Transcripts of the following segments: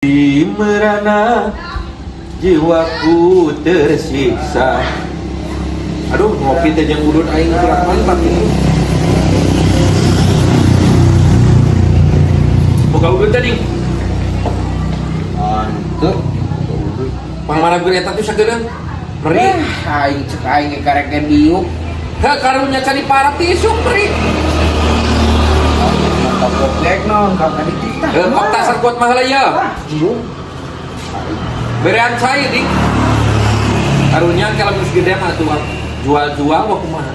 Di merana jiwaku tersiksa. Aduh, ngopi teh jeung udun aing berat mantap ini. Boga udun tadi. Mantep. Pangmaragur eta tuh sageurang. Meri. Aing cek aing karek diuk. Heh, karunya cari para tisuk meri. Mantap goblek non ka dititah. Kok tasar kuat mahala ya. Berean saya nih. Karunya kalau geus gede mah tuh jual-jual wah kumaha.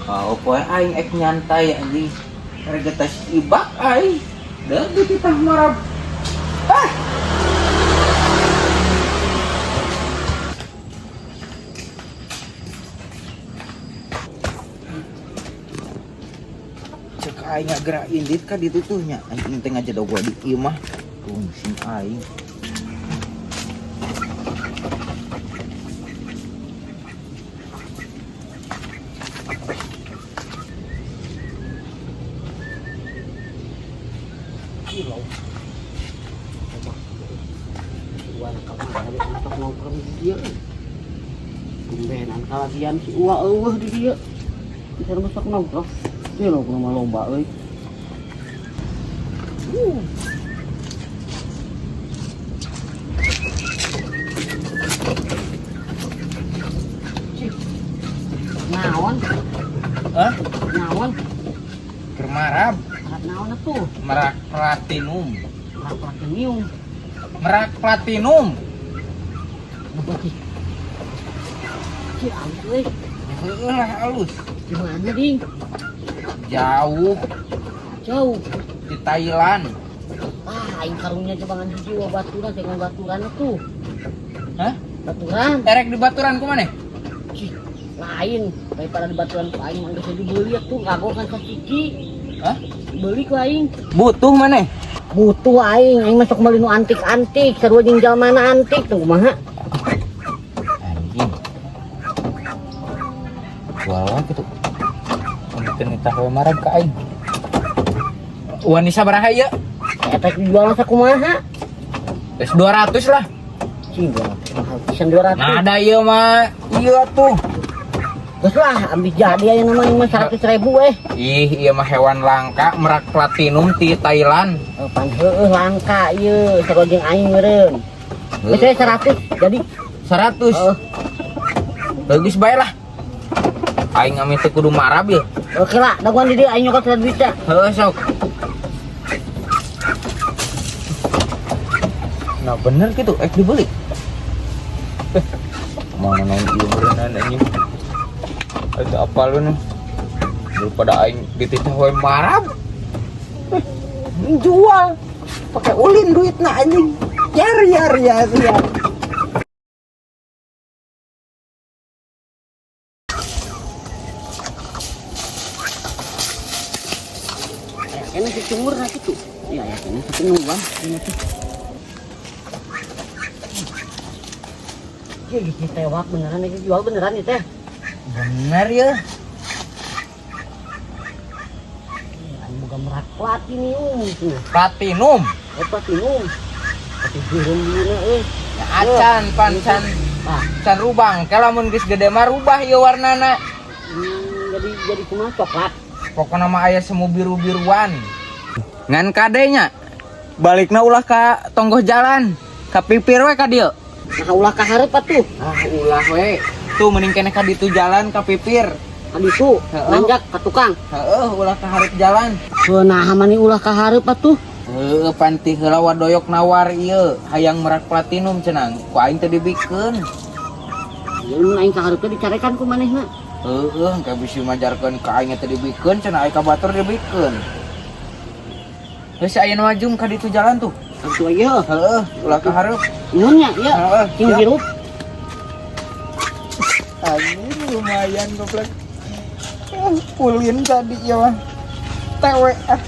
Kau poe aing ek nyantai anjing. Harga tas ibak aing. Da dititah marab. Cek aing gerak indit ka ditu tuh nya. Anjing teh ngajak gua di ieu mah. Tungsin aing. Kilau. Uang kemana untuk nongkrong di dia. Kumbenan kalagian si Uwa eueuh di dia. Bisa masak nongkrong. Dia lo lomba euy. Naon? Hah? Naon? Keur marab. Naon atuh? Merak platinum. Platinum. Merak platinum. Si alus euy. Heueuh lah alus. Di mana, Ding? Jauh Jauh. di Thailand. Aing karunya cobangan hiji wa baturan, jangan baturan atuh. Hah? Baturan. Erek di baturan kumaneh? Cih, lain daripada di baturan ku aing mah geus dibeli atuh ngago kan sakiki. Hah? Beli ku aing. Butuh maneh? Butuh aing masuk beli nu antik-antik, sarua jeung jalmana antik teh kumaha? Anjing. Jual gitu. Mungkin kita we marab ka aing. Wanita baraha ieu? Eta jual masa kumaha? Geus 200 lah. Cing, mahal pisan 200. Nah, ada ieu mah ieu tuh. Geus lah, ambil jadi aya namanya mah 100.000 Ih, ieu mah hewan langka merak platinum ti Thailand. Pan heueuh langka ieu, sarua jeung aing meureun. Geus we 100 jadi 100. Bagus bae lah. Aing ami teh kudu marab ieu. oke lah, daguan di dieu aing nyokot 100 juta. Heuh sok. Nah bener gitu, dibeli. Mana naon ieu berenang anjing. Ada apa lu nih? Daripada aing dititah we marab. Jual. Pakai ulin duitna anjing. Yar. Kayaknya si sumur lah gitu. Iya ya, kayaknya si nungguan. Ini tuh. Jadi tewak beneran lagi jual beneran nih teh. Bener ya. Anu boga merak platinum tuh. Platinum. Platinum. Tapi burung dulunya Ya, acan pancan. Nah, Can rubang. Kalau mun geus gede mah rubah ieu warnana. jadi kumaha coklat. Pokoknya mah aya semu biru-biruan. Ngan kadenya balikna ulah ka tonggoh jalan. Ka pipir we ka dieu. Nah ulah kaharep atuh. Ulah we. Tuh mending keneh ka ditu jalan ka pipir. Adi tuh nanjak ka tukang. Heeh, ulah ka hareup jalan. Nah mani ulah kaharep atuh. Heeh, panti heula wadoyok nawar ieu, hayang merak platinum cenang. Ku aing teh dibikeun. Ya mun aing kaharep teh dicarekan ku manehna. Heeh, engke bisi majarkeun ka aing teh dibikeun cenah aya ka batur dibikeun. Geus aya nu majum ka ditu jalan tuh. Atuh ieu. Heeh, ulah ka hareup. Nuhun nya, ya. Heeh, Cing siap. hirup. Anjing lumayan goblok. Pulin tadi ya mah. Tewe ah.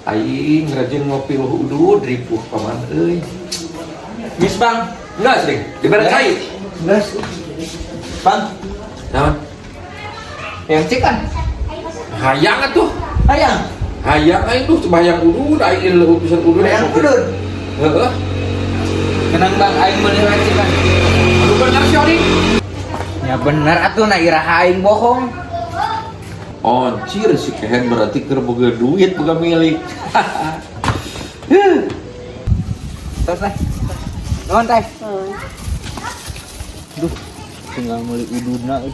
Aing rajin ngopi udud ripuh paman euy. Miss Bang, enggak sering. Di barat cai. Geus. Bang, Naon? yang cikan. Hayang atuh. Hayang. Hayang aing tuh bayang udud aing urusan udud. Hayang udud. Heeh. Kenang bang aing meuli racikan. Aduh bener si Odi. Ya bener atuh na iraha aing bohong. Anjir si Kehen berarti keur boga duit boga milik. Terus teh. Nuhun teh. Duh, tinggal meuli ududna euy.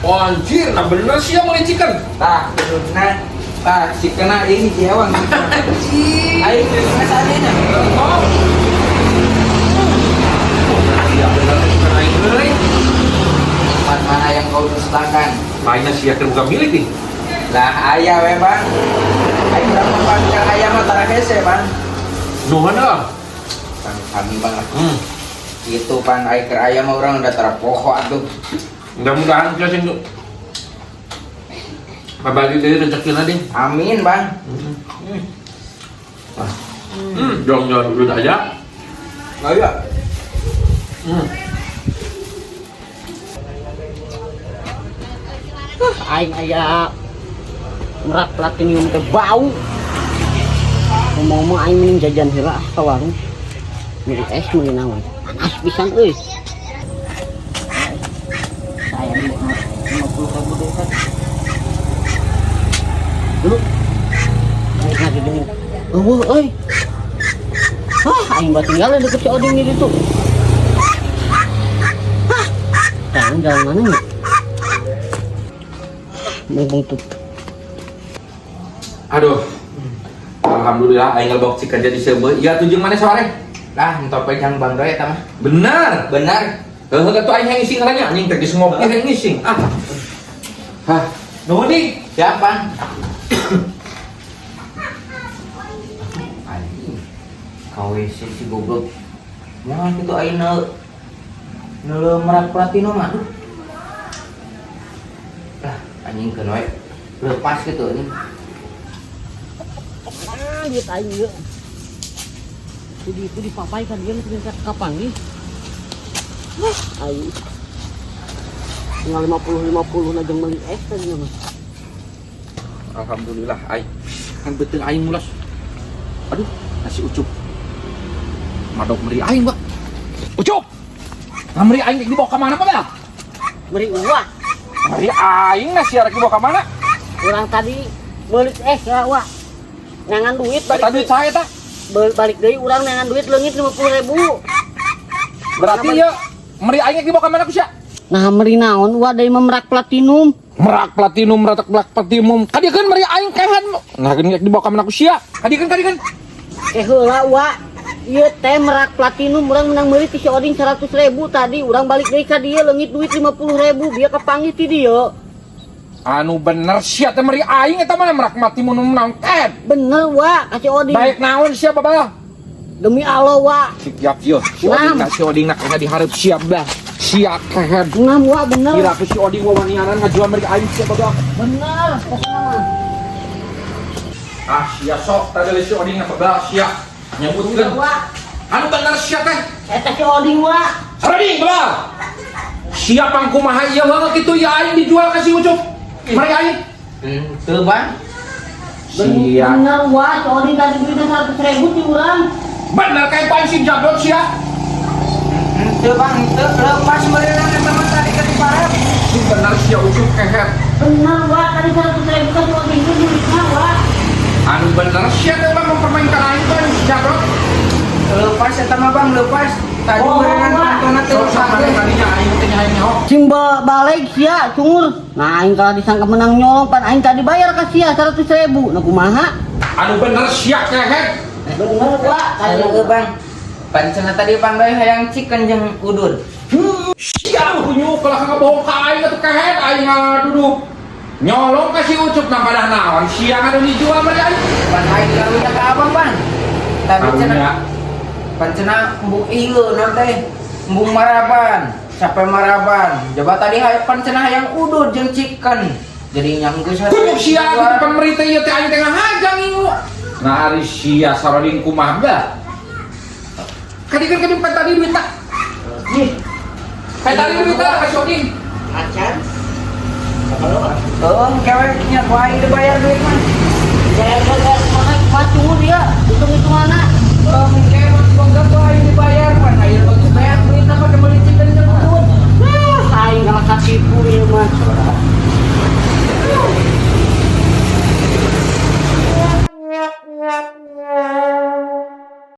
Anjir, nah bener sih yang melicikan. Tah, ududna. Tah, si kena ini si hewan. Aing kena sadenya. Oh. Ya bener bukan aing deui. Mana yang kau dustakan? Lainnya sia keur boga milik nih. Lah aya we bang. Aing urang papancar aya mah tara hese bang. Nuhun dah. Kan kami bang. Itu pan aing keur aya mah urang udah tara poho atuh. Mudah-mudahan kita sing mabagi deui rezekina ding. Amin bang. Jong-jong dulu aja. Ayo. Aing aya merak platinum teh bau. Ngomong aing mending jajan heula ka warung. Beli es meuli naon. Panas pisan euy. Saya 50.000 deh kan. Dulu. Aing lagi gini. Eueuh euy. Aing batinggal deket si Oding di ditu. Jalan mana nih? Mumpung tuh. Aduh. Alhamdulillah aing ngelbok cikan jadi seubeuh. Iya tuh jeung mana sore? Lah entok pegang bang doy eta mah. Benar. Benar. Heuh atuh aing hayang ngising haranya anjing teh geus ngopi hayang ngising. Hah. Nuhun nih. Siapa? Anjing. KWC si goblok. Moal kitu ayeuna merak platinum aduh. Lah anjing keun we. Lepas kitu anjing. Lihat aing ieu. Itu dipapai kan dia ke kapan nih? Aing. Tinggal 50 na jeung meuli es tadi mah. Alhamdulillah aing. Kan beuteung aing mulas. Aduh, nasi ucup. Madok meri aing, Pak. Ucup. Meri aing dibawa ka mana, Pak? Beri uang. Meri aing nasi arek dibawa ka mana? Urang tadi meuli es ya, Wak. Nyangan duit Eta duit saya tah. balik deui urang nyangan duit leungit 50.000. Berarti ya meri aing dibawa ka mana ku sia? Nah, meri naon Wak deui merak platinum. Merak platinum, kadiekeun meri aing kehan. Nah, geus dibawa ka mana ku sia? Kadiekeun. Heula Wak. Ieu teh merak platinum urang menang meuli ti si Oding 100.000 tadi urang balik deui ka dieu leungit duit 50.000 biar kepanggih ti dieu. Anu bener sia teh meri aing eta mah merak platinum naon teh. Bener Wak, ka si Oding. Baik naon sia babalah. Demi Allah Wak. Siap yo. Si Oding nak kena dihareup siap dah. Siap kehan. Ngam Wak bener. Kira ku si Oding wawanianan ngajual meri aing sia babalah. Bener. Sia sok tadi si Oding babalah sia. Nyebutkeun. Wak. Anu bener sia teh. Eta si Oding Wak. Oding babalah. Siap ang kumaha ieu heung kitu ya aing dijual ka si Ucup. Meri aing. Teu bang. Sia. Bener Wak, si Oding tadi duitnya 100.000 ti urang. Bener kayak paling si jadot sia. Teu bang, teu lepas meureunan eta mah tadi keur diparep. Si bener sia Ucup keher. Bener Wak, tadi 100.000 kan si Oding itu duitnya Wak. Anu bener sia teh bang mempermainkan aing kan si jadot. Lepas eta mah bang, lepas. Tadi meureunan kantona teu Sok sama tadinya aing teh aing nyaho. Cimba balik sia cungur. Nah aing kalau disangka menang nyolong pan aing tadi bayar ka sia 100.000. Nah kumaha? Anu bener sia keher. Bener Wak, Ayo bang. Pancena tadi bang doy hayang cikan jeung udud. Sia punyu kalau ngabohong ka aing atuh keher aing duduk. Nyolong ka si Ucup na padah naon sia anu dijual meri aing. Pan aing karunya ka abang bang. Tadi cenah pancena embung ieu naon teh. Embung maraban, capek maraban. Coba tadi pancena hayang udud jeung cikan. Jadi nyang geus Kudu sia di depan meri teh ieu teh aing teh ngahajang ingu. Nah ari sia saroding kumaha da. Kadi kan kami tadi duit tak. Ih, Kayak tadi duit tak kasih oding. acan. Oh, keweknya gua ini bayar duit mah. Saya kagak semangat maju dia. Hitung mana? Oh, kewek bangga gua ini bayar mah. Ayo bagus bayar duit apa kembali cinta dengan duit. Aing kalau kaki puri mah.